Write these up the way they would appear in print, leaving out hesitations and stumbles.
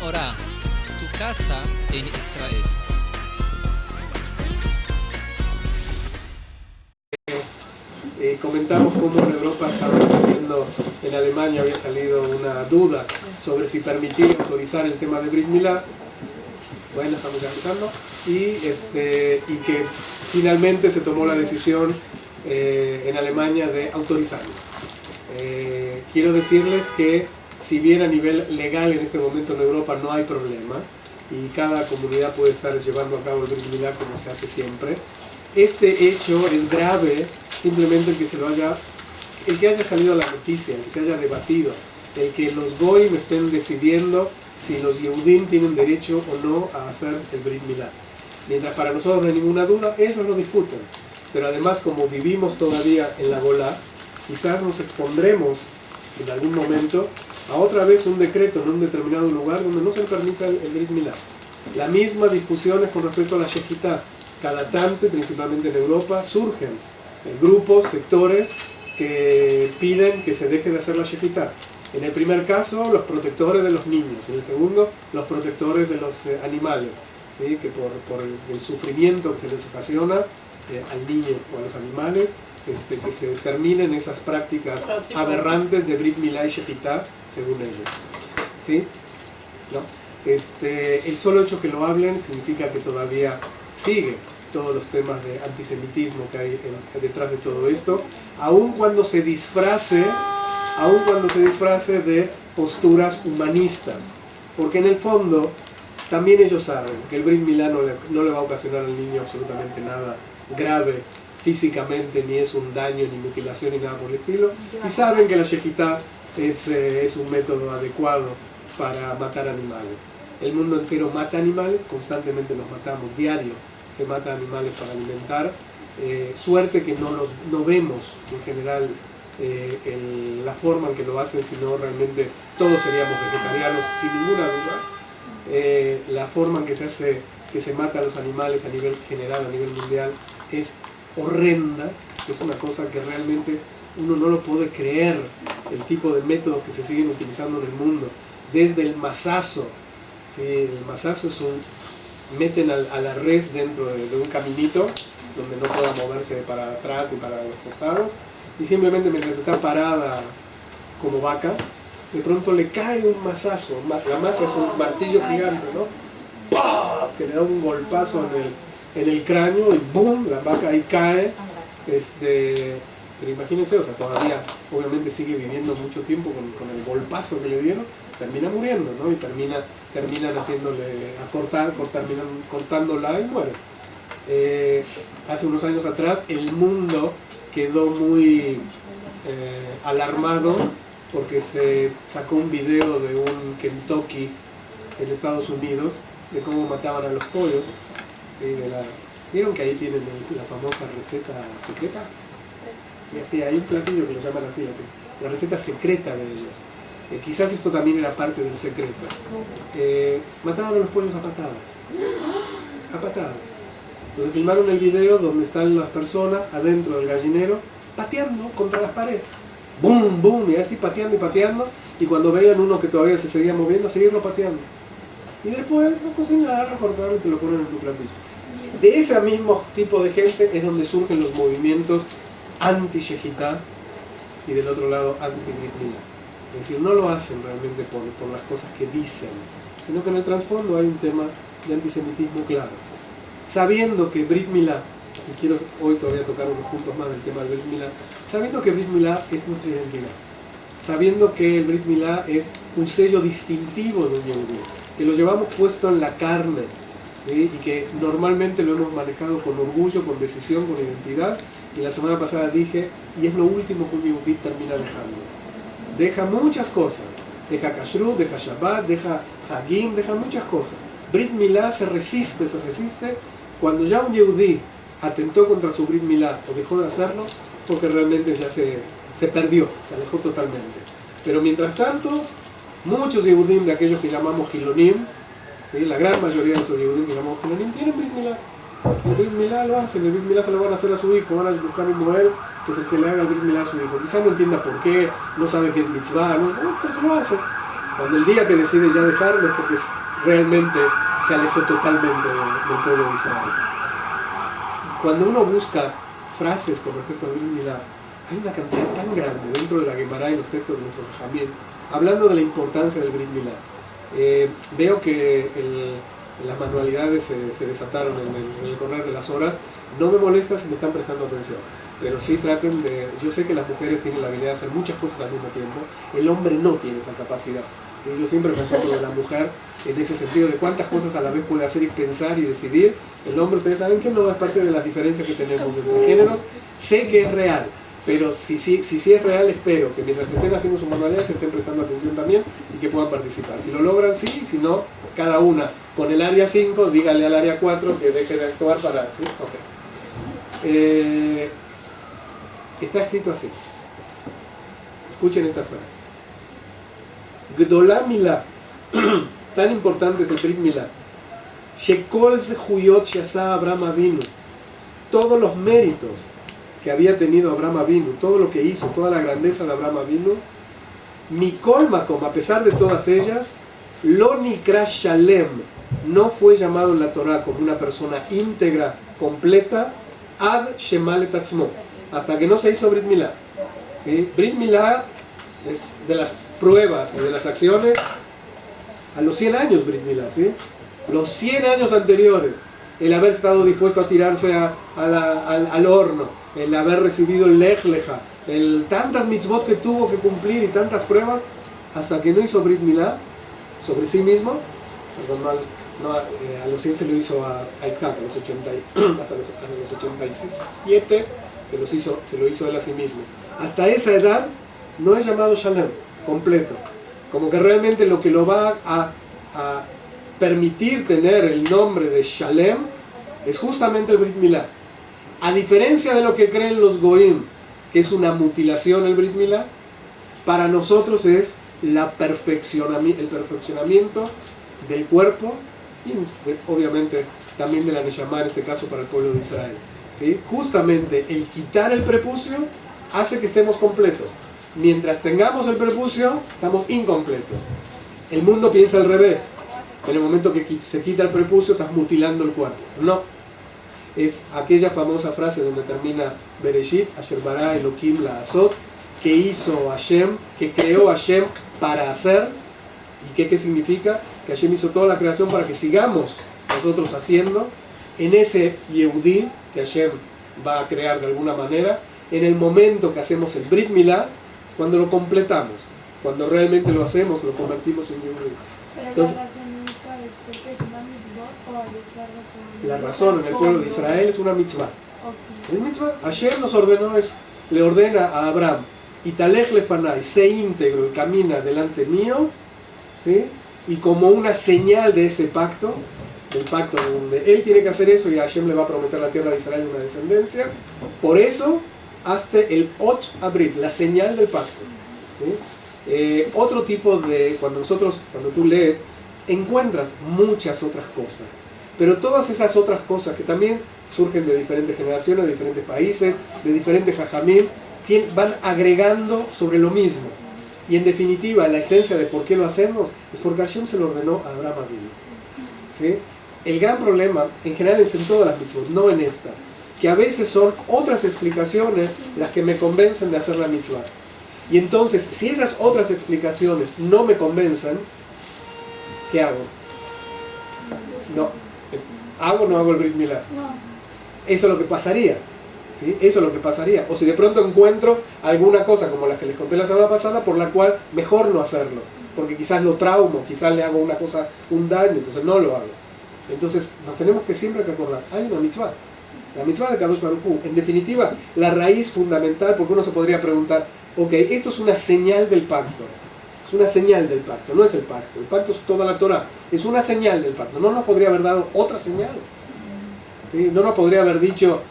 Orá, tu casa en Israel. Comentamos cómo en Europa estaba saliendo, en Alemania había salido una duda sobre si permitir y autorizar el tema de Brit Milá. Bueno, estamos ya empezando. Y que finalmente se tomó la decisión en Alemania de autorizarlo. Quiero decirles que si bien a nivel legal en este momento en Europa no hay problema y cada comunidad puede estar llevando a cabo el Brit Milá como se hace siempre, este hecho es grave simplemente el que haya salido a la noticia, el que se haya debatido, el que los goyim estén decidiendo si los yehudim tienen derecho o no a hacer el Brit Milá. Mientras para nosotros no hay ninguna duda, ellos lo discuten. Pero además, como vivimos todavía en la Golá, quizás nos expondremos en algún momento a otra vez un decreto en un determinado lugar donde no se permita el Brit Milá. La misma discusión es con respecto a la Shejitá. Cada tanto, principalmente en Europa, surgen grupos, sectores que piden que se deje de hacer la Shejitá. En el primer caso, los protectores de los niños. En el segundo, los protectores de los animales. ¿Sí? Que por el sufrimiento que se les ocasiona al niño o a los animales, que se terminen esas prácticas aberrantes de Brit Milá y Shejitá, según ellos. ¿Sí? ¿No? El solo hecho que lo hablen significa que todavía sigue todos los temas de antisemitismo que hay detrás de todo esto, aun cuando se disfrace de posturas humanistas, porque en el fondo también ellos saben que el Brit Milá no le va a ocasionar al niño absolutamente nada grave físicamente, ni es un daño, ni mutilación, ni nada por el estilo, y saben que la Shejitá es un método adecuado para matar animales. El mundo entero mata animales, constantemente los matamos, diario se mata animales para alimentar, suerte que no vemos en general la forma en que lo hacen, sino realmente todos seríamos vegetarianos sin ninguna duda. La forma en que se mata a los animales a nivel general, a nivel mundial, es horrenda, es una cosa que realmente uno no lo puede creer, el tipo de métodos que se siguen utilizando en el mundo, desde el masazo. ¿Sí? El masazo meten a la res dentro de un caminito donde no pueda moverse para atrás ni para los costados, y simplemente mientras está parada como vaca, de pronto le cae un masazo. La masa es un martillo gigante, ¿no? ¡Paf! Que le da un golpazo en el cráneo y ¡boom! La vaca ahí cae. Pero imagínense, o sea, todavía obviamente sigue viviendo mucho tiempo con el golpazo que le dieron, termina muriendo, ¿no? Y terminan haciéndole terminan cortándola y muere. Hace unos años atrás el mundo quedó muy alarmado porque se sacó un video de un Kentucky en Estados Unidos de cómo mataban a los pollos. ¿Sí? ¿Vieron que ahí tienen la famosa receta secreta? Sí, hay un platillo que lo llaman así, la receta secreta de ellos. Quizás esto también era parte del secreto. Mataban a los pollos a patadas. A patadas. Entonces filmaron el video donde están las personas adentro del gallinero pateando contra las paredes. ¡Bum, bum! Y así pateando y pateando. Y cuando veían uno que todavía se seguía moviendo, seguirlo pateando. Y después lo cocinar, recortarlo y te lo ponen en tu platillo. De ese mismo tipo de gente es donde surgen los movimientos anti-Shejitá y del otro lado anti-Brit Milá. Es decir, no lo hacen realmente por las cosas que dicen, sino que en el trasfondo hay un tema de antisemitismo claro. Sabiendo que Brit Milá, y quiero hoy todavía tocar unos puntos más del tema del Brit Milá, sabiendo que Brit Milá es nuestra identidad, sabiendo que el Brit Milá es un sello distintivo de un yehudí, que lo llevamos puesto en la carne, ¿sí? Y que normalmente lo hemos manejado con orgullo, con decisión, con identidad, y la semana pasada dije, y es lo último que un yehudí termina dejando. Deja muchas cosas, deja kashrut, deja shabbat, deja hagim, deja muchas cosas. Brit Milá se resiste. Cuando ya un yehudí atentó contra su Brit Milá o dejó de hacerlo, porque realmente ya se perdió, se alejó totalmente. Pero mientras tanto, muchos yehudim de aquellos que llamamos Hilonim, ¿sí? La gran mayoría de esos yehudim que llamamos Hilonim tienen Brit Milá. El Brit Milá lo hacen, el Brit Milá se lo van a hacer a su hijo, van a buscar un Moel, que es el que le haga el Brit Milá a su hijo. Quizás no entienda por qué, no sabe qué es mitzvah, ¿no? Pero se lo hace. Cuando el día que decide ya dejarlo es porque realmente se alejó totalmente del pueblo de Israel. Cuando uno busca frases con respecto al Brit Milá, hay una cantidad tan grande dentro de la Gemara y los textos de nuestro Jajamim, hablando de la importancia del Brit Milá. Veo que las manualidades se desataron en el correr de las horas. No me molesta si me están prestando atención, pero sí traten de... Yo sé que las mujeres tienen la habilidad de hacer muchas cosas al mismo tiempo, el hombre no tiene esa capacidad. ¿Sí? Yo siempre me asombro de la mujer en ese sentido, de cuántas cosas a la vez puede hacer y pensar y decidir. El hombre, ustedes saben que no es parte de las diferencias que tenemos entre géneros. Sé que es real, pero si es real, espero que mientras estén haciendo sus manualidades se estén prestando atención también y que puedan participar. Si lo logran, sí, si no, cada una con el área 5, dígale al área 4 que deje de actuar para... ¿sí? Okay. Está escrito así. Escuchen estas frases. Gdolá Milá, tan importante es el Brit Milá. Shekol Zehuyot Shasa Abraham Avinu, todos los méritos que había tenido Abraham Avinu, todo lo que hizo, toda la grandeza de Abraham Avinu, Mikol Makom, a pesar de todas ellas, Lo Nikra Shalem, no fue llamado en la Torah como una persona íntegra, completa, Ad Shemalet Atzmo, hasta que no se hizo Brit Milá. ¿Sí? Brit Milá es de las pruebas y de las acciones a los 100 años Brit Milá, ¿sí? Los 100 años anteriores, el haber estado dispuesto a tirarse al horno, el haber recibido el Lech Lecha, tantas mitzvot que tuvo que cumplir y tantas pruebas, hasta que no hizo Brit Milá sobre sí mismo. Perdón, a los 100 se lo hizo a Yitzhak, hasta los 87 se lo hizo él a sí mismo. Hasta esa edad no es llamado Shalem, completo. Como que realmente lo que lo va a permitir tener el nombre de Shalem es justamente el Brit Milá. A diferencia de lo que creen los Goim, que es una mutilación el Brit Milá, para nosotros es el perfeccionamiento del cuerpo y obviamente también de la Neshama, en este caso para el pueblo de Israel. ¿Sí? Justamente el quitar el prepucio hace que estemos completos. Mientras tengamos el prepucio, estamos incompletos. El mundo piensa al revés. En el momento que se quita el prepucio, estás mutilando el cuerpo. No. Es aquella famosa frase donde termina Bereshit, Asher bara Elohim la'asot, que hizo Hashem, que creó Hashem para hacer. ¿Y qué significa? Que Hashem hizo toda la creación para que sigamos nosotros haciendo en ese Yehudí que Hashem va a crear de alguna manera. En el momento que hacemos el Brit Milá, es cuando lo completamos. Cuando realmente lo hacemos, lo convertimos en Yehudí. Entonces, la razón en el pueblo de Israel es una mitzvah. Es mitzvah. Hashem nos ordenó eso. Le ordena a Abraham, Italech lefanai, sé íntegro y camina delante mío, ¿sí? Y como una señal de ese pacto, del pacto donde él tiene que hacer eso y Hashem le va a prometer la tierra de Israel una descendencia, por eso hazte el Ot Abrit, la señal del pacto. ¿Sí? Otro tipo de, cuando tú lees, encuentras muchas otras cosas, pero todas esas otras cosas que también surgen de diferentes generaciones, de diferentes países, de diferentes jajamim, van agregando sobre lo mismo. Y en definitiva, la esencia de por qué lo hacemos es porque Hashem se lo ordenó a Abraham Avinu. ¿Sí? El gran problema, en general es en todas las mitzvot, no en esta, que a veces son otras explicaciones las que me convencen de hacer la mitzvah. Y entonces, si esas otras explicaciones no me convencen, ¿qué hago? No. ¿Hago o no hago el Brit Milá? No. Eso es lo que pasaría. ¿Sí? Eso es lo que pasaría. O si de pronto encuentro alguna cosa como la que les conté la semana pasada, por la cual mejor no hacerlo. Porque quizás lo traumo, quizás le hago una cosa, un daño, entonces no lo hago. Entonces nos tenemos que siempre acordar, hay una mitzvah. La mitzvah de Kadosh Baruj Hu. En definitiva, la raíz fundamental, porque uno se podría preguntar, ok, esto es una señal del pacto. Es una señal del pacto, no es el pacto. El pacto es toda la Torah. Es una señal del pacto. ¿No nos podría haber dado otra señal? ¿Sí? ¿No nos podría haber dicho,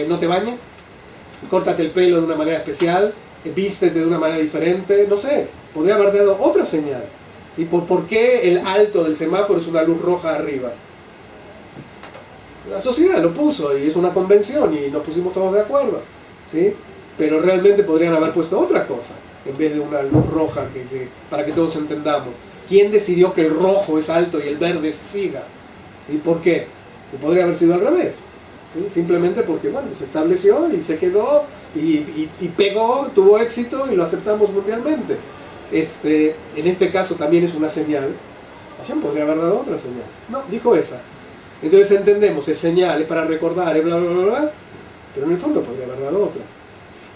no te bañes? Córtate el pelo de una manera especial, vístete de una manera diferente, no sé. Podría haber dado otra señal. ¿Sí? ¿Por qué el alto del semáforo es una luz roja arriba? La sociedad lo puso y es una convención y nos pusimos todos de acuerdo. ¿Sí? Pero realmente podrían haber puesto otra cosa. en vez de una luz roja para que todos entendamos? ¿Quién decidió que el rojo es alto y el verde siga? ¿Sí? ¿Por qué? Se podría haber sido al revés. ¿Sí? Simplemente porque bueno, se estableció y se quedó y pegó, tuvo éxito y lo aceptamos mundialmente. En este caso también es una señal. Hashem podría haber dado otra señal. No, dijo esa. Entonces entendemos, es señal, es para recordar, es bla, bla, bla, bla, pero en el fondo podría haber dado otra.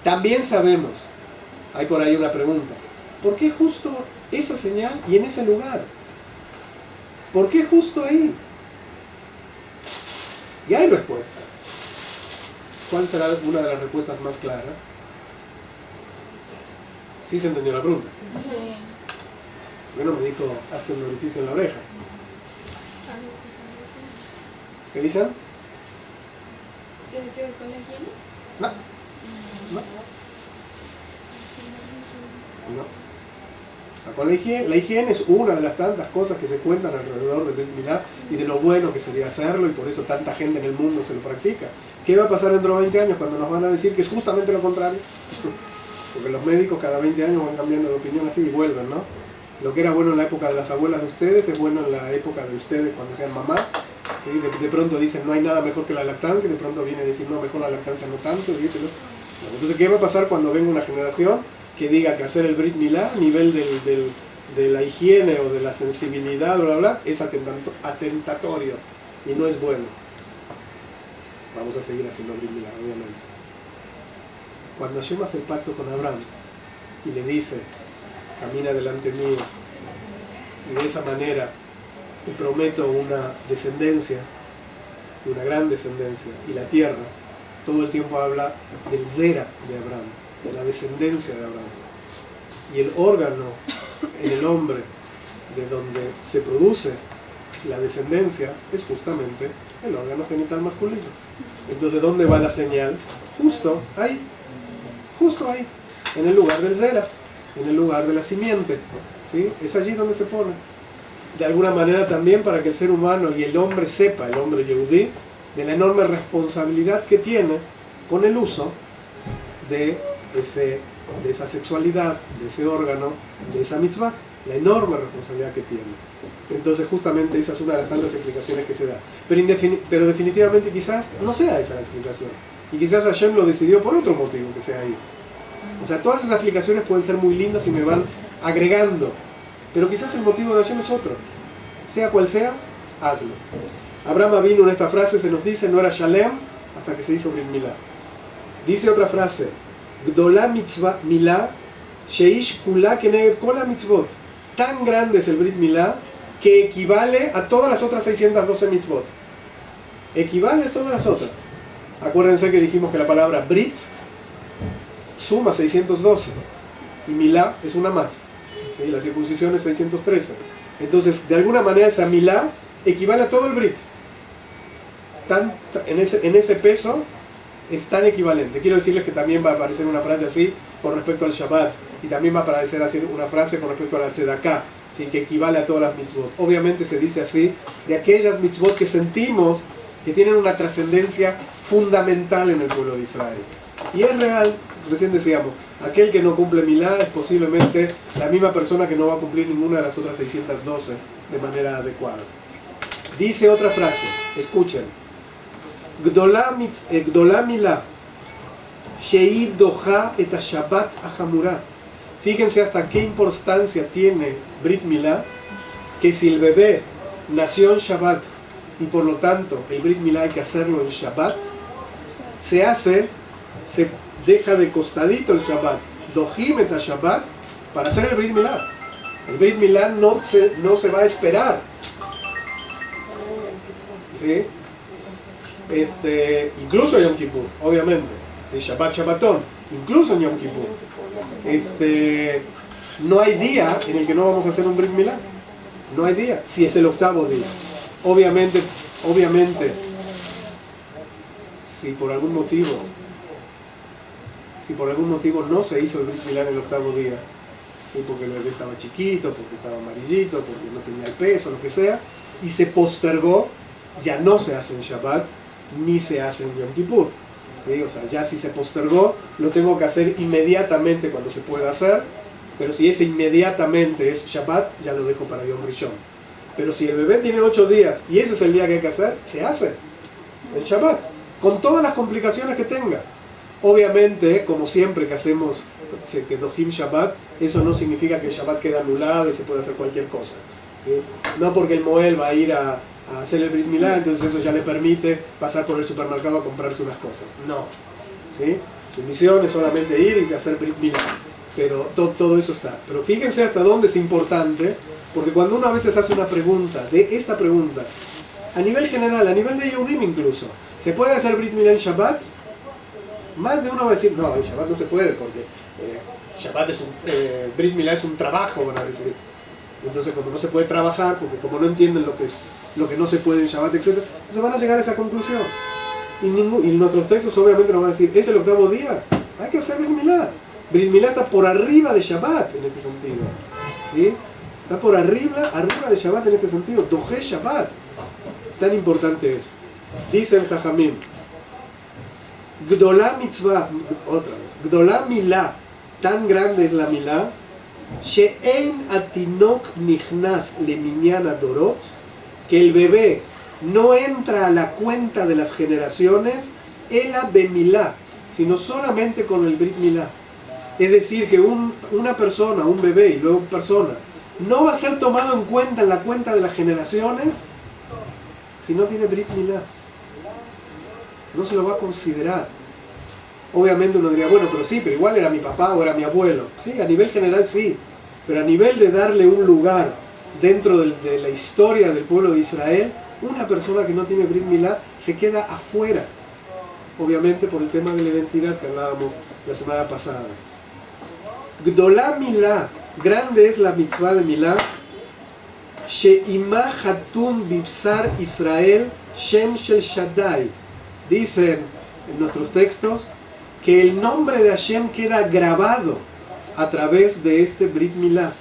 También sabemos, hay por ahí una pregunta, ¿por qué justo esa señal y en ese lugar? ¿Por qué justo ahí? Y hay respuestas. ¿Cuál será una de las respuestas más claras? ¿Sí se entendió la pregunta? Sí. Bueno, me dijo, hazte un orificio en la oreja. ¿Qué dicen? ¿Tiene que ver con la higiene? No. No. O sea, con la higiene es una de las tantas cosas que se cuentan alrededor del Brit Milá y de lo bueno que sería hacerlo, y por eso tanta gente en el mundo se lo practica. ¿Qué va a pasar dentro de 20 años cuando nos van a decir que es justamente lo contrario? Porque los médicos cada 20 años van cambiando de opinión así y vuelven, ¿no? Lo que era bueno en la época de las abuelas de ustedes es bueno en la época de ustedes cuando sean mamás. ¿Sí? De pronto dicen no hay nada mejor que la lactancia, y de pronto vienen a decir no, mejor la lactancia no tanto. Entonces, ¿qué va a pasar cuando venga una generación que diga que hacer el Brit Milá a nivel de la higiene o de la sensibilidad, bla, bla, bla, es atentatorio y no es bueno? Vamos a seguir haciendo Brit Milá, obviamente. Cuando Hashem hace el pacto con Abraham y le dice, camina delante mío, y de esa manera te prometo una descendencia, una gran descendencia, y la tierra, todo el tiempo habla del zera de Abraham, de la descendencia de Abraham. Y el órgano en el hombre de donde se produce la descendencia es justamente el órgano genital masculino. Entonces, ¿dónde va la señal? Justo ahí, en el lugar del zera, en el lugar de la simiente. ¿Sí? Es allí donde se pone. De alguna manera también para que el ser humano y el hombre sepa, el hombre yehudí, de la enorme responsabilidad que tiene con el uso de esa sexualidad, de ese órgano, de esa mitzvah, la enorme responsabilidad que tiene. Entonces justamente esa es una de las tantas explicaciones que se da. Pero definitivamente quizás no sea esa la explicación. Y quizás Hashem lo decidió por otro motivo que sea ahí. O sea, todas esas explicaciones pueden ser muy lindas y me van agregando. Pero quizás el motivo de Hashem es otro. Sea cual sea, hazlo. Abraham Avinu en esta frase se nos dice, no era Shalem hasta que se hizo Brit Milá. Dice otra frase, Gdolá mitzvah milá, sheish kulá keneged kol mitzvot. Tan grande es el Brit Milá que equivale a todas las otras 612 mitzvot. Equivale a todas las otras. Acuérdense que dijimos que la palabra Brit suma 612 y Milá es una más. ¿Sí? La circuncisión es 613. Entonces, de alguna manera esa Milá equivale a todo el Brit. En ese peso es tan equivalente. Quiero decirles que también va a aparecer una frase así con respecto al Shabbat, y también va a aparecer así una frase con respecto a la Tzedaká, ¿sí? Que equivale a todas las mitzvot. Obviamente se dice así de aquellas mitzvot que sentimos que tienen una trascendencia fundamental en el pueblo de Israel. Y es real, recién decíamos, aquel que no cumple Milá es posiblemente la misma persona que no va a cumplir ninguna de las otras 612 de manera adecuada. Dice otra frase, escuchen, Gdolá Milá, Sheid Doha et Shabbat Ahamurá. Fíjense hasta qué importancia tiene Brit Milá, que si el bebé nació en Shabbat y por lo tanto el Brit Milá hay que hacerlo en Shabbat, se deja de costadito el Shabbat, Dohim et Shabbat, para hacer el Brit Milá. El Brit Milá no se va a esperar. ¿Sí? Incluso Yom Kippur, obviamente. ¿Sí? Shabbat Shabbatón, incluso en Yom Kippur. No hay día en el que no vamos a hacer un Brit Milá. No hay día, si es el octavo día. Obviamente, si por algún motivo no se hizo el Brit Milá en el octavo día, ¿sí? Porque el bebé estaba chiquito, porque estaba amarillito, porque no tenía el peso, lo que sea, y se postergó, ya no se hace en Shabbat, ni se hace en Yom Kippur. ¿Sí? O sea, ya si se postergó, lo tengo que hacer inmediatamente cuando se pueda hacer, Pero si ese inmediatamente es Shabbat, ya lo dejo para Yom Rishon. Pero si el bebé tiene 8 días y ese es el día que hay que hacer, se hace el Shabbat, con todas las complicaciones que tenga. Obviamente, como siempre que hacemos que Dohim Shabbat, eso no significa que el Shabbat quede anulado y se puede hacer cualquier cosa, ¿sí? No porque el Moel va a ir a hacer el Brit Milá, entonces eso ya le permite pasar por el supermercado a comprarse unas cosas. No, ¿sí? Su misión es solamente ir y hacer Brit Milá, pero todo eso está. Pero fíjense hasta dónde es importante, porque cuando uno a veces hace una pregunta, de esta pregunta, a nivel general, a nivel de Yehudim incluso, ¿se puede hacer Brit Milá en Shabbat? Más de uno va a decir, no, en Shabbat no se puede, porque Shabbat es Brit Milá es un trabajo, van a decir. Entonces, como no se puede trabajar, porque como no entienden lo que no se puede en Shabbat, etc., entonces van a llegar a esa conclusión. Y nuestros textos obviamente nos van a decir, es el 8º día, hay que hacer Brit Milá. Brit Milá está por arriba de Shabbat en este sentido, ¿sí? Está por arriba de Shabbat en este sentido. Doje Shabbat. Tan importante es. Dice el Jajamim, Gdolá mitzvah, otra vez, Gdolá milá, tan grande es la milá, She'ein atinok nichnas leminyan adorot, que el bebé no entra a la cuenta de las generaciones, ela bemilá, sino solamente con el Brit Milá. Es decir, que una persona, un bebé y luego persona, no va a ser tomado en cuenta en la cuenta de las generaciones si no tiene Brit Milá. No se lo va a considerar. Obviamente uno diría, bueno, pero sí, pero igual era mi papá o era mi abuelo. Sí, a nivel general sí, pero a nivel de darle un lugar dentro de la historia del pueblo de Israel, una persona que no tiene Brit Milá se queda afuera. Obviamente por el tema de la identidad que hablábamos la semana pasada. Gdolá Milá, grande es la mitzvah de Milá, She'imá Hatum Bibsar Israel Shem Shel Shaddai. Dicen en nuestros textos que el nombre de Hashem queda grabado a través de este Brit Milá.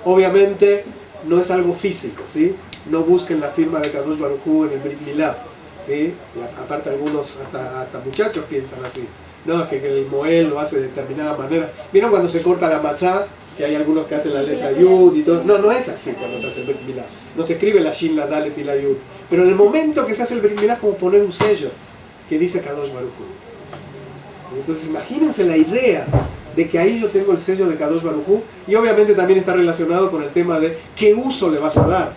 Obviamente no es algo físico, ¿sí? No busquen la firma de Kadosh Baruj Hu en el Brit Milá, ¿sí? Y aparte algunos, hasta muchachos piensan así. No, es que el Moel lo hace de determinada manera. ¿Vieron cuando se corta la matzá? Que hay algunos que hacen la letra Yud y todo. No, no es así cuando se hace el Brit Milá. No se escribe la Shin, la Dalet y la Yud. Pero en el momento que se hace el Brit Milá es como poner un sello que dice Kadosh Baruj Hu. ¿Sí? Entonces imagínense la idea de que ahí yo tengo el sello de Kadosh Baruj Hu, y obviamente también está relacionado con el tema de qué uso le vas a dar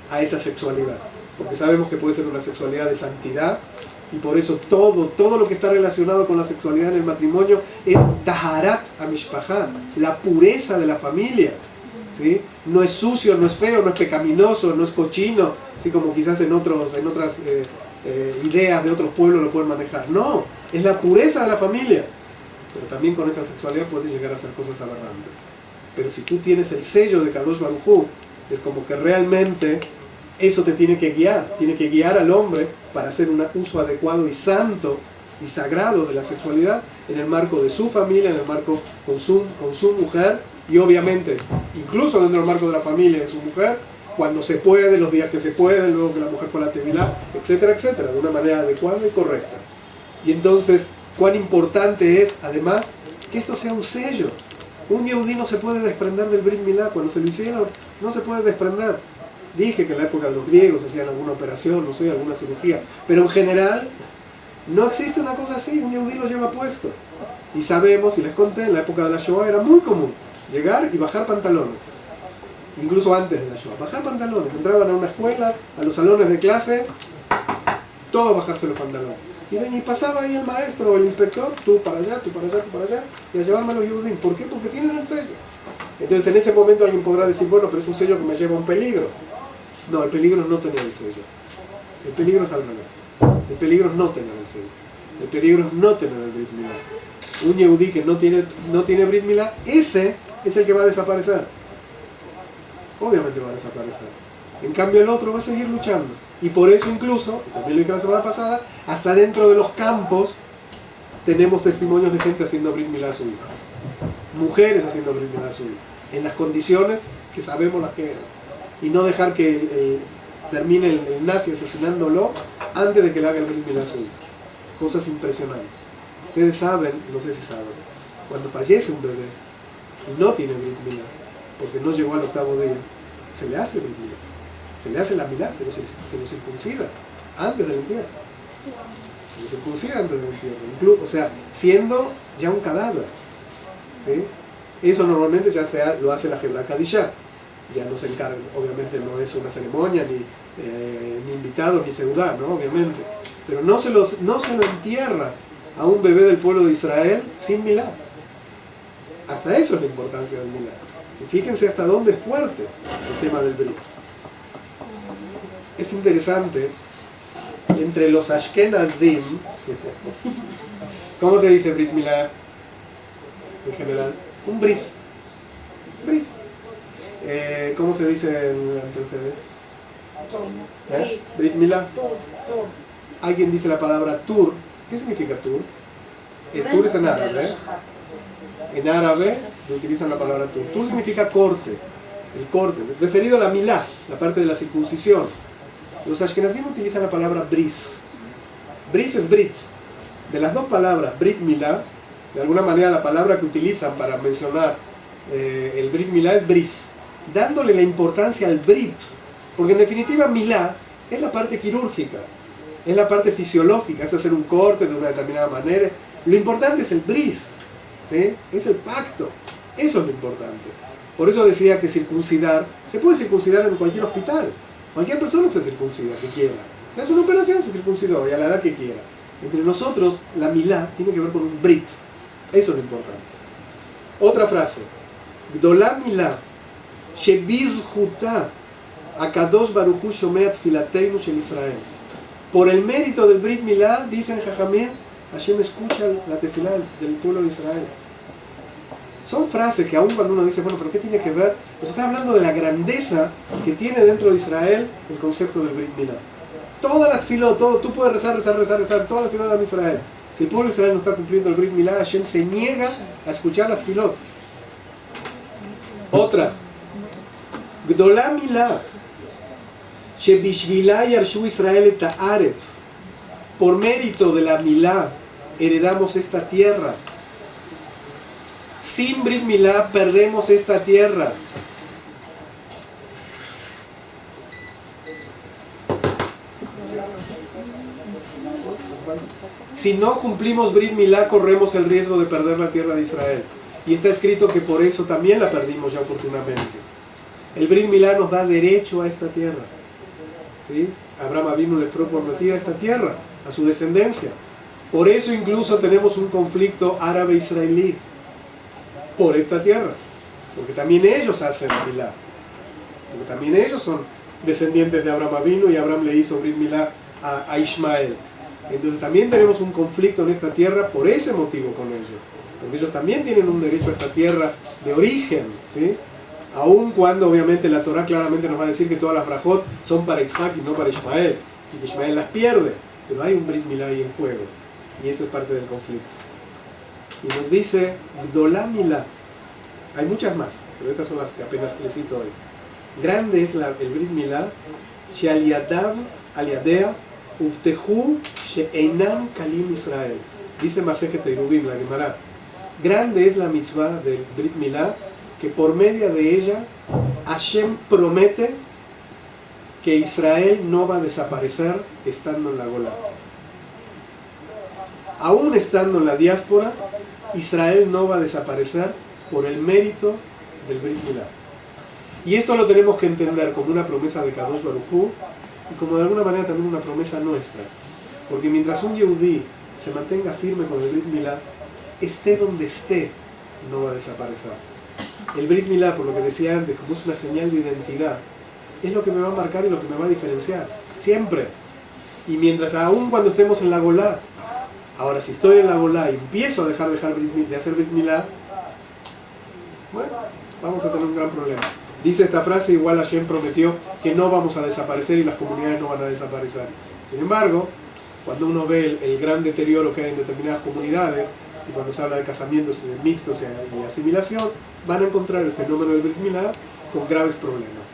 a esa sexualidad. Porque sabemos que puede ser una sexualidad de santidad, y por eso todo lo que está relacionado con la sexualidad en el matrimonio es Taharat Amishpahá, la pureza de la familia, ¿sí? No es sucio, no es feo, no es pecaminoso, no es cochino, ¿sí? Como quizás en otras ideas de otros pueblos lo pueden manejar. No, es la pureza de la familia. Pero también con esa sexualidad puedes llegar a hacer cosas aberrantes. Pero si tú tienes el sello de Kadosh Baruj Hu, es como que realmente eso te tiene que guiar al hombre para hacer un uso adecuado y santo y sagrado de la sexualidad en el marco de su familia, en el marco con su mujer, y obviamente incluso dentro del marco de la familia de su mujer, cuando se puede, los días que se puede, luego que la mujer fue a la tevilá, etcétera, etcétera, de una manera adecuada y correcta. Y entonces, cuán importante es, además, que esto sea un sello. Un yehudí no se puede desprender del Brit Milá. Cuando se lo hicieron, no se puede desprender. Dije que en la época de los griegos hacían alguna operación, no sé, alguna cirugía. Pero en general, no existe una cosa así. Un yehudí lo lleva puesto. Y sabemos, y les conté, en la época de la Shoah era muy común llegar y bajar pantalones. Incluso antes de la Shoah. Bajar pantalones. Entraban a una escuela, a los salones de clase, todo bajarse los pantalones. Y pasaba ahí el maestro o el inspector, tú para allá, tú para allá, tú para allá, y a llevarme a los Yehudim. ¿Por qué? Porque tienen el sello. Entonces en ese momento alguien podrá decir, bueno, pero es un sello que me lleva a un peligro. No, el peligro es no tener el sello. El peligro es al revés. El peligro es no tener el sello. El peligro es no tener el Brit Milá. Un Yehudí que no tiene Brit Milá, ese es el que va a desaparecer. Obviamente va a desaparecer. En cambio el otro va a seguir luchando. Y por eso incluso, y también lo dije la semana pasada, hasta dentro de los campos tenemos testimonios de gente haciendo Brit Milá a su hijo. Mujeres haciendo Brit Milá a su hijo. En las condiciones que sabemos las que eran. Y no dejar que termine el nazi asesinándolo antes de que le haga el Brit Milá a su hijo. Cosas impresionantes. Ustedes saben, no sé si saben, cuando fallece un bebé, y no tiene Brit Milá, porque no llegó al octavo día, se le hace Brit Milá, se le hace la Milá, se lo circuncida antes del entierro. Se lo circuncida antes del entierro, incluso, o sea, siendo ya un cadáver. ¿Sí? Eso normalmente ya lo hace la Hebra Kadishá. Ya no se encarga, obviamente no es una ceremonia, ni invitado, ni seudá, ¿no? Obviamente. Pero no se lo entierra a un bebé del pueblo de Israel sin milá. Hasta eso es la importancia del milá. Fíjense hasta dónde es fuerte el tema del Brit. Es interesante, entre los Ashkenazim, ¿cómo se dice Brit Milá en general? Un bris. Bris. ¿Cómo se dice entre ustedes? Brit Milá. Alguien dice la palabra tur. ¿Qué significa tur? Tur es en árabe. En árabe utilizan la palabra tur. Tur significa corte. El corte, referido a la milá, la parte de la circuncisión. Los ashkenazim utilizan la palabra bris. Bris es brit. De las dos palabras, brit milá, de alguna manera la palabra que utilizan para mencionar el brit milá es bris, dándole la importancia al brit, porque en definitiva milá es la parte quirúrgica, es la parte fisiológica, es hacer un corte de una determinada manera. Lo importante es el bris, ¿sí? Es el pacto, eso es lo importante. Por eso decía que circuncidar, se puede circuncidar en cualquier hospital, cualquier persona se circuncida que quiera, se hace una operación, se circuncidó y a la edad que quiera. Entre nosotros la milá tiene que ver con un brit, eso es lo importante. Otra frase, Gdolá milá, shebizhuta akadosh baruchu shomea tfilateinu shel Israel. Por el mérito del Brit Milá, dicen Jajamín, Hashem escucha la tefilá del pueblo de Israel. Son frases que aún cuando uno dice, bueno, pero ¿qué tiene que ver? Pues está hablando de la grandeza que tiene dentro de Israel el concepto del Brit Milá. Toda la tefilá, tú puedes rezar, toda la tefilá de Israel. Si el pueblo de Israel no está cumpliendo el Brit Milá, Hashem se niega a escuchar la tefilot. Otra, Gdolá Milá, Shebishvilá yarshu Israel et haaretz. Por mérito de la Milá heredamos esta tierra. Sin Brit Milá perdemos esta tierra. Si no cumplimos Brit Milá, corremos el riesgo de perder la tierra de Israel. Y está escrito que por eso también la perdimos ya oportunamente. El Brit Milá nos da derecho a esta tierra. ¿Sí? Abraham Avinu le fue prometida esta tierra a su descendencia. Por eso incluso tenemos un conflicto árabe-israelí. Por esta tierra. Porque también ellos hacen Milá. Porque también ellos son descendientes de Abraham Avinu y Abraham le hizo Brit Milá a Ismael. Entonces también tenemos un conflicto en esta tierra por ese motivo con ellos. Porque ellos también tienen un derecho a esta tierra de origen, ¿sí? Aun cuando obviamente la Torah claramente nos va a decir que todas las brajot son para Isaac y no para Ismael. Y que Ismael las pierde. Pero hay un Brit Milá ahí en juego. Y eso es parte del conflicto. Y nos dice Gdolá Milá. Hay muchas más, pero estas son las que apenas les cito hoy. Grande es el Brit Milá. She'aliadav aliadea uftehu she'einam kalim Israel. Dice Masejet Eruvin, la Gemara. Grande es la mitzvah del Brit Milá, que por medio de ella Hashem promete que Israel no va a desaparecer estando en la Golá. Aún estando en la diáspora, Israel no va a desaparecer por el mérito del Brit Milá. Y esto lo tenemos que entender como una promesa de Kadosh Baruj Hu y como de alguna manera también una promesa nuestra. Porque mientras un Yehudí se mantenga firme con el Brit Milá, esté donde esté, no va a desaparecer. El Brit Milá, por lo que decía antes, como es una señal de identidad, es lo que me va a marcar y lo que me va a diferenciar, siempre. Y mientras, aún cuando estemos en la Golá, ahora si estoy en la Golá y empiezo a dejar de hacer Brit Milá, bueno, vamos a tener un gran problema. Dice esta frase, igual Hashem prometió que no vamos a desaparecer y las comunidades no van a desaparecer. Sin embargo, cuando uno ve el gran deterioro que hay en determinadas comunidades, y cuando se habla de casamientos mixtos y asimilación, van a encontrar el fenómeno del Brit Milá con graves problemas.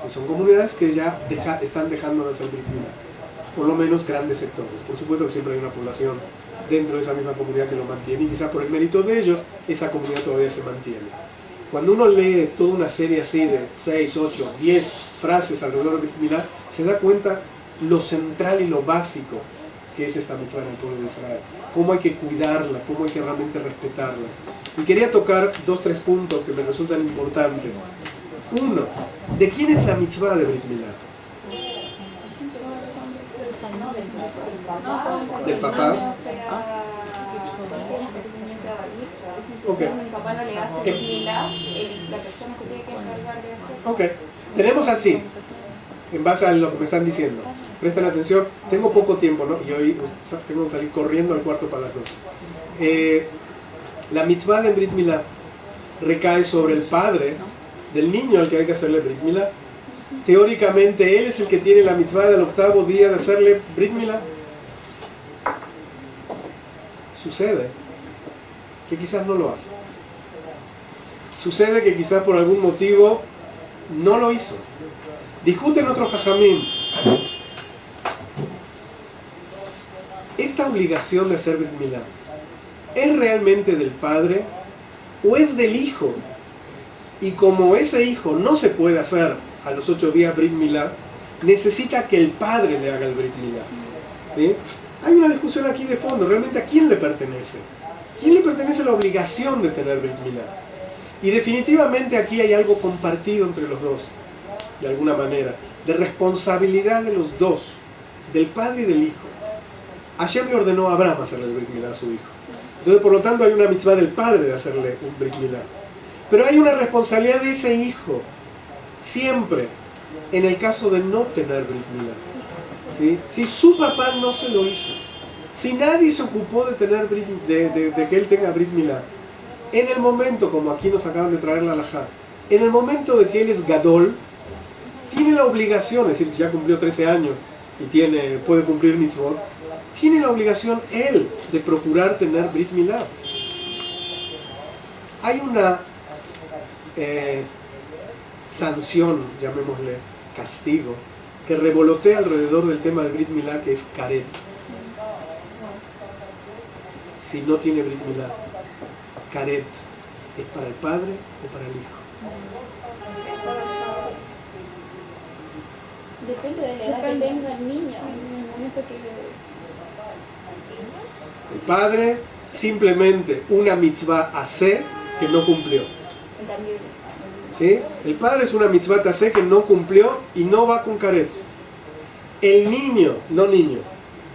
Y son comunidades que ya están dejando de hacer Brit Milá, por lo menos grandes sectores. Por supuesto que siempre hay una población dentro de esa misma comunidad que lo mantiene, y quizás por el mérito de ellos, esa comunidad todavía se mantiene. Cuando uno lee toda una serie así de 6, 8, 10 frases alrededor del Brit Milá, se da cuenta lo central y lo básico que es esta mitzvah en el pueblo de Israel. Cómo hay que cuidarla, cómo hay que realmente respetarla. Y quería tocar 2, 3 puntos que me resultan importantes. Uno, ¿de quién es la mitzvah de Brit Milá? ¿Del papá? Ok. Ok, tenemos así, en base a lo que me están diciendo. Presten atención, tengo poco tiempo, ¿no? Y hoy tengo que salir corriendo al cuarto para las 12. La mitzvah de Brit Milá recae sobre el padre del niño al que hay que hacerle Brit Milá. Teóricamente él es el que tiene la mitzvah del 8º día de hacerle Brit Milá. Sucede que quizás no lo hace. Sucede que quizás por algún motivo no lo hizo. Discuten otros jajamim. Esta obligación de hacer Brit Milá, ¿es realmente del padre o es del hijo? Y como ese hijo no se puede hacer a los 8 días Brit Milá, necesita que el padre le haga el Brit Milá. ¿Sí? Hay una discusión aquí de fondo, realmente ¿a quién le pertenece? ¿Quién le pertenece la obligación de tener Brit Milá? Y definitivamente aquí hay algo compartido entre los dos, de alguna manera, de responsabilidad de los dos, del padre y del hijo. Hashem le ordenó a Abraham hacerle el Brit Milá a su hijo. Entonces, por lo tanto, hay una mitzvah del padre de hacerle un Brit Milá. Pero hay una responsabilidad de ese hijo, siempre, en el caso de no tener Brit Milá. ¿Sí? Si su papá no se lo hizo, si nadie se ocupó de tener de que él tenga Brit Milá, en el momento, como aquí nos acaban de traer la halajá, en el momento de que él es gadol, tiene la obligación, es decir, ya cumplió 13 años y puede cumplir mitzvot, tiene la obligación él de procurar tener Brit Milá. Hay una sanción, llamémosle castigo, que revolotea alrededor del tema del Brit Milá, que es karet. Si no tiene Brit Milá, karet, ¿es para el padre o para el hijo? Depende de la edad que tenga el niño, en el momento que... El padre simplemente una mitzvah hace que no cumplió. ¿Sí? El padre es una mitzvah hace que no cumplió y no va con karet. El niño, no niño,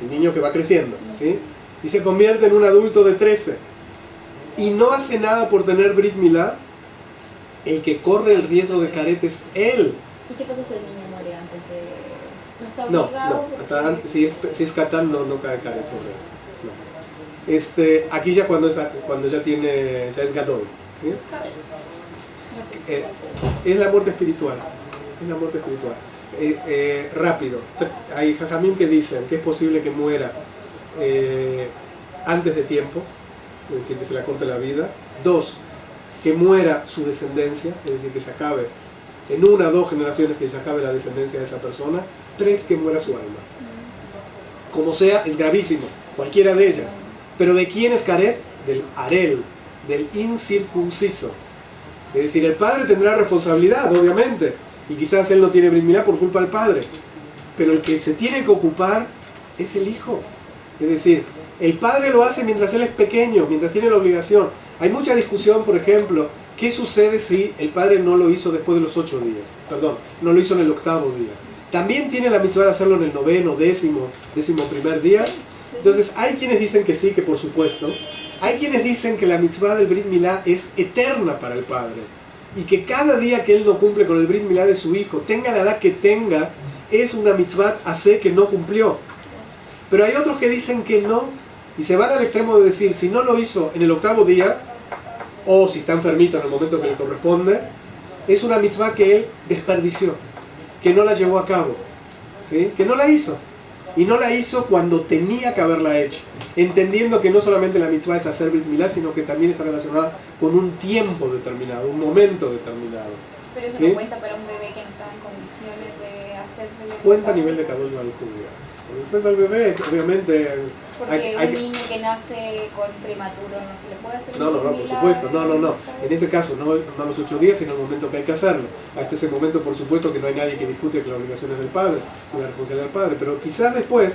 el niño que va creciendo, ¿sí? Y se convierte en un adulto de 13 y no hace nada por tener Brit Milá, el que corre el riesgo de karet es él. ¿Y qué pasa si el niño muere antes de...? ¿No está No, obligado? no, hasta antes, si es katán no cae karet sobre él. No. Aquí ya cuando ya es gadol, ¿sí? Es la muerte espiritual. Es la muerte espiritual. Rápido. Hay jajamim que dicen que es posible que muera antes de tiempo, es decir, que se le corte la vida. 2, que muera su descendencia, es decir, que se acabe en 1 o 2 generaciones, que se acabe la descendencia de esa persona. 3, que muera su alma. Como sea, es gravísimo, cualquiera de ellas. Pero ¿de quién es karet? Del arel, del incircunciso. Es decir, el padre tendrá responsabilidad, obviamente, y quizás él no tiene Brit Milá por culpa del padre, pero el que se tiene que ocupar es el hijo. Es decir, el padre lo hace mientras él es pequeño, mientras tiene la obligación. Hay mucha discusión, por ejemplo, ¿qué sucede si el padre no lo hizo después de los 8 días? Perdón, no lo hizo en el 8º día. ¿También tiene la mitzvah de hacerlo en el 9º, 10º día? Entonces, hay quienes dicen que sí, que por supuesto. Hay quienes dicen que la mitzvah del Brit Milá es eterna para el padre y que cada día que él no cumple con el Brit Milá de su hijo, tenga la edad que tenga, es una mitzvah hace que no cumplió. Pero hay otros que dicen que no y se van al extremo de decir, si no lo hizo en el 8º día o si está enfermito en el momento que le corresponde, es una mitzvah que él desperdició, que no la llevó a cabo, ¿sí? Que no la hizo. Y no la hizo cuando tenía que haberla hecho, entendiendo que no solamente la mitzvah es hacer Brit Milá, sino que también está relacionada con un tiempo determinado, un momento determinado. Pero eso ¿sí? no cuenta para un bebé que no estaba en condiciones de hacer cuenta a nivel de Kadosh Baruj Hu, digamos. Con respecto al bebé, obviamente... Porque un niño que nace con prematuro no se le puede hacer No, por supuesto, no. En ese caso, no a los 8 días, sino en el momento que hay que hacerlo. Hasta ese momento, por supuesto, que no hay nadie que discute que las obligaciones del padre, la responsabilidad del padre, pero quizás después,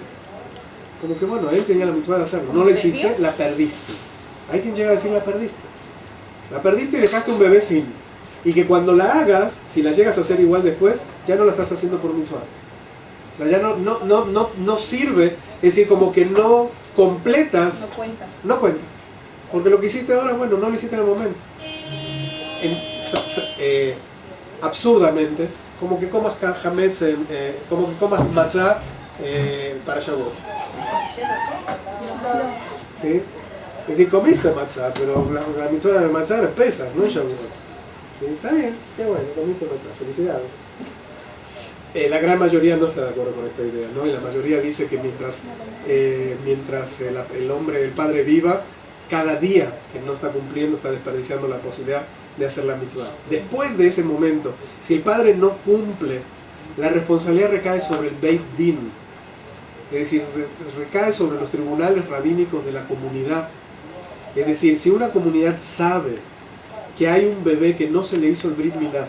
como que bueno, él tenía la mitzvah de hacerlo. No la hiciste, la perdiste. Hay quien llega a decir la perdiste. La perdiste y dejaste un bebé sin. Y que cuando la hagas, si la llegas a hacer igual después, ya no la estás haciendo por mitzvah. O sea, ya no sirve, es decir, como que no completas. No cuenta. Porque lo que hiciste ahora, bueno, no lo hiciste en el momento. Absurdamente, como que comas hametz, como que comas matzah para Shavuot. ¿Sí? Es decir, comiste matzah, pero la mitzvah de matzah era pesa, no es Shavuot. ¿Sí? Está bien, qué bueno, comiste matzah, felicidades. La gran mayoría no está de acuerdo con esta idea, ¿no? Y la mayoría dice que mientras el padre viva, cada día que no está cumpliendo está desperdiciando la posibilidad de hacer la mitzvah. Después de ese momento, si el padre no cumple, la responsabilidad recae sobre el Beit Din, es decir, recae sobre los tribunales rabínicos de la comunidad. Es decir, si una comunidad sabe que hay un bebé que no se le hizo el Brit Milá,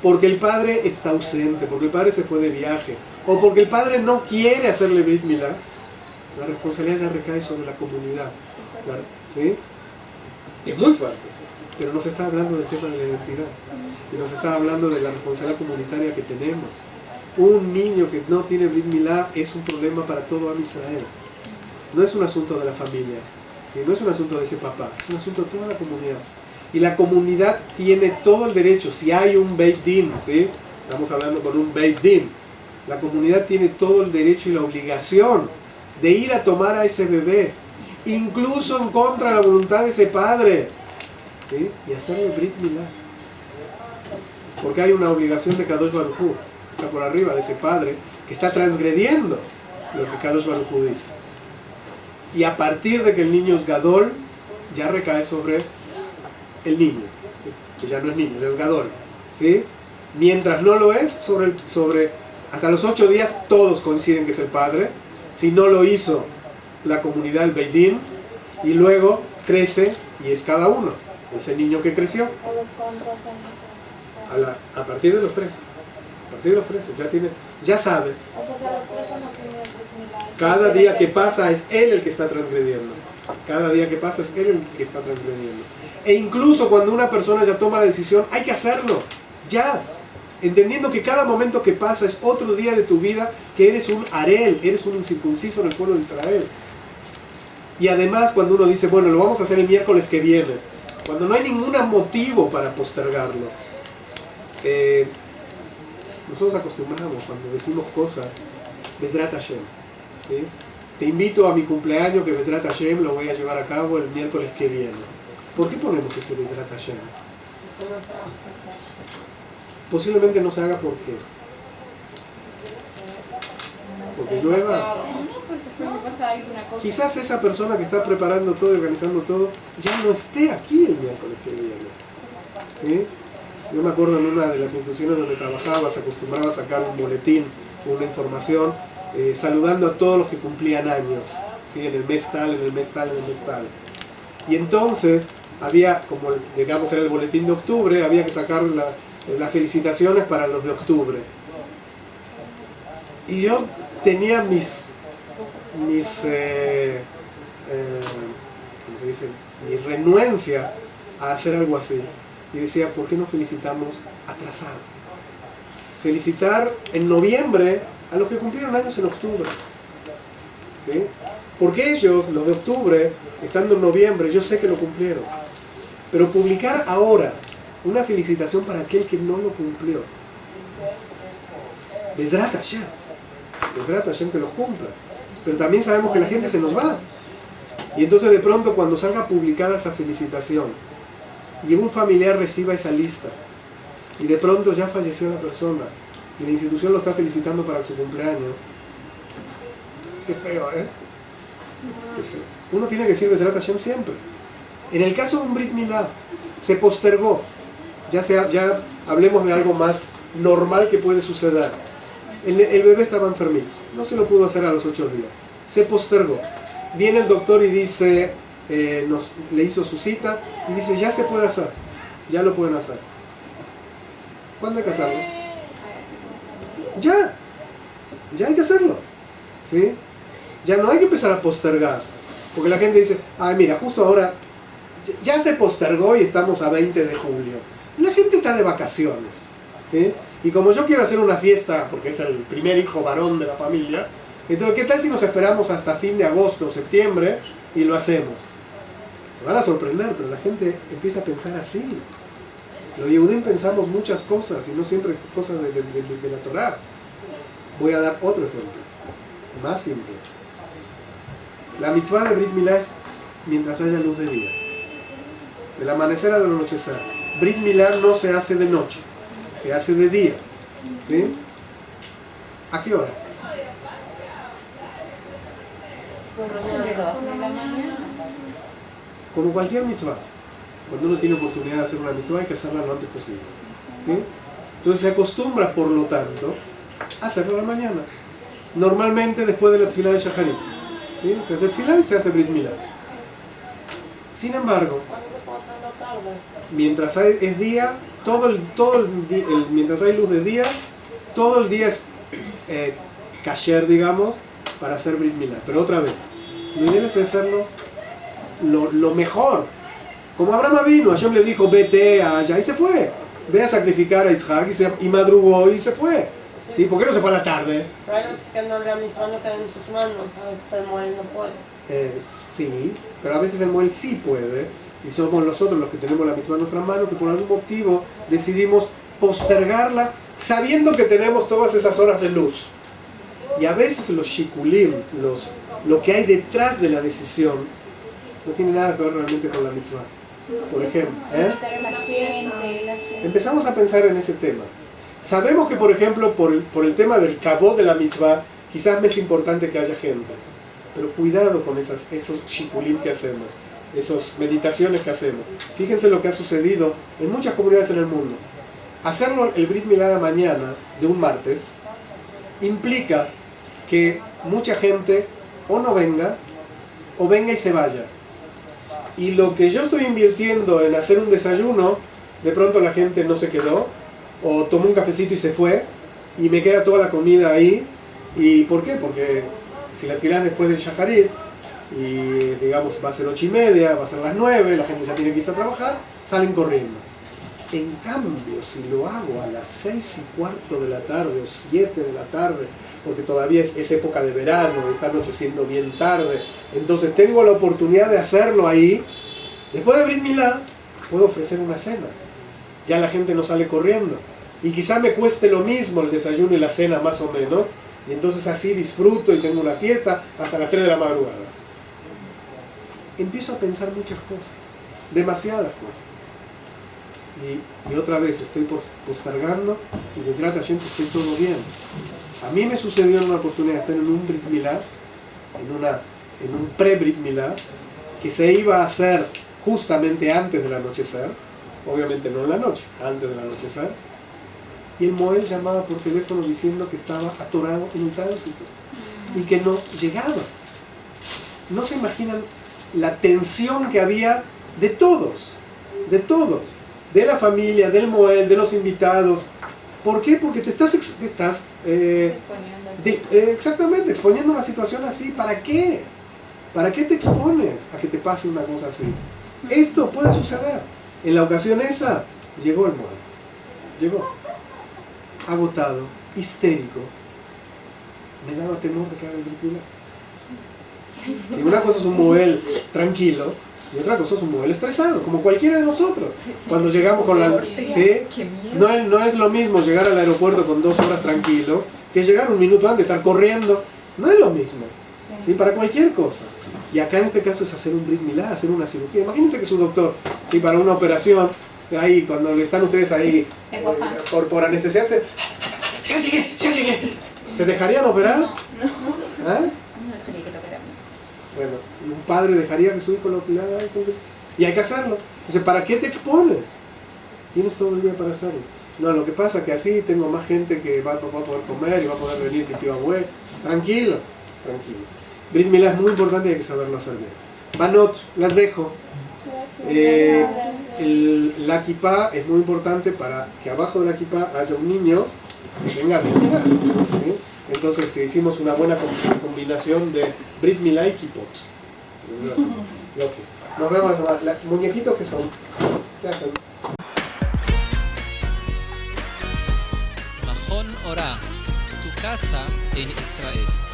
porque el padre está ausente, porque el padre se fue de viaje, o porque el padre no quiere hacerle Brit Milá, la responsabilidad ya recae sobre la comunidad. ¿Sí? Es muy fuerte, pero no se está hablando del tema de la identidad, y no se está hablando de la responsabilidad comunitaria que tenemos. Un niño que no tiene Brit Milá es un problema para todo Am Israel. No es un asunto de la familia, ¿sí? No es un asunto de ese papá, es un asunto de toda la comunidad. Y la comunidad tiene todo el derecho, si hay un Beit Din, ¿sí? Estamos hablando con un Beit Din, la comunidad tiene todo el derecho y la obligación de ir a tomar a ese bebé, incluso en contra de la voluntad de ese padre, ¿sí? Y hacerle Brit Milá. Porque hay una obligación de Kadosh Baruj Hu, está por arriba de ese padre, que está transgrediendo lo que Kadosh Baruj Hu dice. Y a partir de que el niño es Gadol, ya recae sobre el niño, ¿sí? Que ya no es niño, ya es Gadol, ¿sí? Mientras no lo es, hasta los 8 días todos coinciden que es el padre. Si no lo hizo la comunidad, el Beit Din, y luego crece y es cada uno, ese niño que creció. A partir de los 3. A partir de los 13, ya sabe. Cada día que pasa es él el que está transgrediendo. Cada día que pasa es él el que está transgrediendo. E incluso cuando una persona ya toma la decisión, hay que hacerlo. Ya. Entendiendo que cada momento que pasa es otro día de tu vida, que eres un harel, eres un incircunciso en el pueblo de Israel. Y además cuando uno dice, bueno, lo vamos a hacer el miércoles que viene, cuando no hay ningún motivo para postergarlo. Nosotros acostumbramos cuando decimos cosas, Bezrat Hashem, ¿sí? Te invito a mi cumpleaños que Bezrat Hashem lo voy a llevar a cabo el miércoles que viene. ¿Por qué ponemos ese Bezrat Hashem? Posiblemente no se haga ¿por qué? Porque llueva. Quizás esa persona que está preparando todo y organizando todo ya no esté aquí el miércoles que viene, ¿sí? Yo me acuerdo en una de las instituciones donde trabajaba, se acostumbraba a sacar un boletín, una información, saludando a todos los que cumplían años, ¿sí? En el mes tal, en el mes tal, en el mes tal. Y entonces había, como digamos era el boletín de octubre, había que sacar las felicitaciones para los de octubre. Y yo tenía ¿cómo se dice? Mi renuencia a hacer algo así. Y decía, ¿por qué no felicitamos atrasado? Felicitar en noviembre a los que cumplieron años en octubre, ¿sí? Porque ellos, los de octubre, estando en noviembre, yo sé que lo cumplieron. Pero publicar ahora una felicitación para aquel que no lo cumplió, Bezrat Hashem que los cumpla. Pero también sabemos que la gente se nos va. Y entonces de pronto cuando salga publicada esa felicitación y un familiar reciba esa lista y de pronto ya falleció la persona y la institución lo está felicitando para su cumpleaños, qué feo, ¿eh? Qué feo. Uno tiene que decir Bezrat Hashem siempre. En el caso de un Brit Milá se postergó, ya hablemos de algo más normal que puede suceder. El bebé estaba enfermito, no se lo pudo hacer a los 8 días, se postergó. Viene el doctor y dice, le hizo su cita y dice, ya se puede hacer, ya lo pueden hacer. ¿Cuándo hay que hacerlo? Ya hay que hacerlo, ¿sí? Ya no hay que empezar a postergar, porque la gente dice, ay mira, justo ahora ya se postergó y estamos a 20 de julio. Y la gente está de vacaciones, ¿sí? Y como yo quiero hacer una fiesta, porque es el primer hijo varón de la familia, entonces, ¿qué tal si nos esperamos hasta fin de agosto o septiembre y lo hacemos? Se van a sorprender, pero la gente empieza a pensar así. Los Yehudim pensamos muchas cosas y no siempre cosas de la Torá. Voy a dar otro ejemplo, más simple. La mitzvah de Brit Milá es mientras haya luz de día, del amanecer al anochecer. Brit Milá no se hace de noche, se hace de día, ¿sí? ¿A qué hora? Como cualquier mitzvah, cuando uno tiene oportunidad de hacer una mitzvah hay que hacerla lo antes posible, ¿sí? Entonces se acostumbra, por lo tanto, a hacerlo a la mañana. Normalmente después de la tefilá de Shacharit, ¿sí? Se hace tefilá y se hace Brit Milá. Sin embargo, mientras es día, mientras hay luz de día, todo el día es kasher, digamos, para hacer Brit Milá. Pero otra vez, lo ideal es hacerlo lo mejor. Como Abraham vino, Hashem le dijo, vete allá, y se fue. Ve a sacrificar a Isaac y madrugó y se fue. ¿Sí? ¿Por qué no se fue a la tarde? Pero hay veces que no, la mitzvah no queda en tus manos, a veces el Moel no puede. Sí, pero a veces el Moel sí puede, y somos nosotros los que tenemos la mitzvah en nuestras manos, que por algún motivo decidimos postergarla, sabiendo que tenemos todas esas horas de luz. Y a veces los shikulim, lo que hay detrás de la decisión, no tiene nada que ver realmente con la mitzvah. Por ejemplo, empezamos a pensar en ese tema. Sabemos que, por ejemplo, por el tema del kabod de la mitzvah, quizás me es importante que haya gente. Pero cuidado con esos shikulim que hacemos, esas meditaciones que hacemos. Fíjense lo que ha sucedido en muchas comunidades en el mundo. Hacerlo el Brit Milá a la mañana de un martes implica que mucha gente o no venga, o venga y se vaya. Y lo que yo estoy invirtiendo en hacer un desayuno, de pronto la gente no se quedó, o tomó un cafecito y se fue, y me queda toda la comida ahí. ¿Y por qué? Porque si la tefilá después del Shacharit, y digamos va a ser 8:30, va a ser las 9, la gente ya tiene que irse a trabajar, salen corriendo. En cambio, si lo hago a las 6:15 de la tarde o 7 de la tarde, porque todavía es época de verano, está anocheciendo bien tarde, entonces tengo la oportunidad de hacerlo ahí, después de Brit Milá, puedo ofrecer una cena. Ya la gente no sale corriendo. Y quizá me cueste lo mismo el desayuno y la cena, más o menos, y entonces así disfruto y tengo una fiesta hasta las 3 de la madrugada. Empiezo a pensar muchas cosas, demasiadas cosas. Y otra vez estoy postergando y me trata gente, estoy todo bien. A mí me sucedió en una oportunidad estar en un Brit Milá, en un pre-Brit Milá, que se iba a hacer justamente antes del anochecer, obviamente no en la noche, antes del anochecer, y el Moel llamaba por teléfono diciendo que estaba atorado en el tránsito y que no llegaba. No se imaginan la tensión que había de todos, de la familia, del Moel, de los invitados. ¿Por qué? Porque te estás exactamente exponiendo una situación así. ¿Para qué? ¿Para qué te expones a que te pase una cosa así? Esto puede suceder. En la ocasión esa, llegó el Moel. Llegó. Agotado, histérico. Me daba temor de que haga el Brit Milá. Si una cosa es un Moel tranquilo, y otra cosa es un Moel estresado, como cualquiera de nosotros. Cuando llegamos con la... ¿sí? No es lo mismo llegar al aeropuerto con 2 horas tranquilo, que llegar un minuto antes, estar corriendo. No es lo mismo. ¿Sí? Para cualquier cosa. Y acá en este caso es hacer un Brit Milá, hacer una cirugía. Imagínense que su doctor, ¿sí? Para una operación, ahí cuando están ustedes ahí por anestesiarse, ¡ya llegué! ¿Se dejarían operar? No. ¿Ah? No dejaría que te operaran. Bueno, un padre dejaría que su hijo le haga esto, y hay que hacerlo. Entonces, ¿para qué te expones? Tienes todo el día para hacerlo. No, lo que pasa es que así tengo más gente que va a poder comer y va a poder venir mi tío abue. Tranquilo, tranquilo. Brit Milá es muy importante y hay que saberlo hacer bien. Banot, las dejo. La kipá es muy importante para que abajo de la kipá haya un niño que tenga Brit Milá, ¿sí? Entonces hicimos una buena combinación de Brit Milá y kipot. Yofi. Nos vemos la semana. ¿Muñequitos qué son? ¿Qué hacen? Mahon Ora, tu casa en Israel.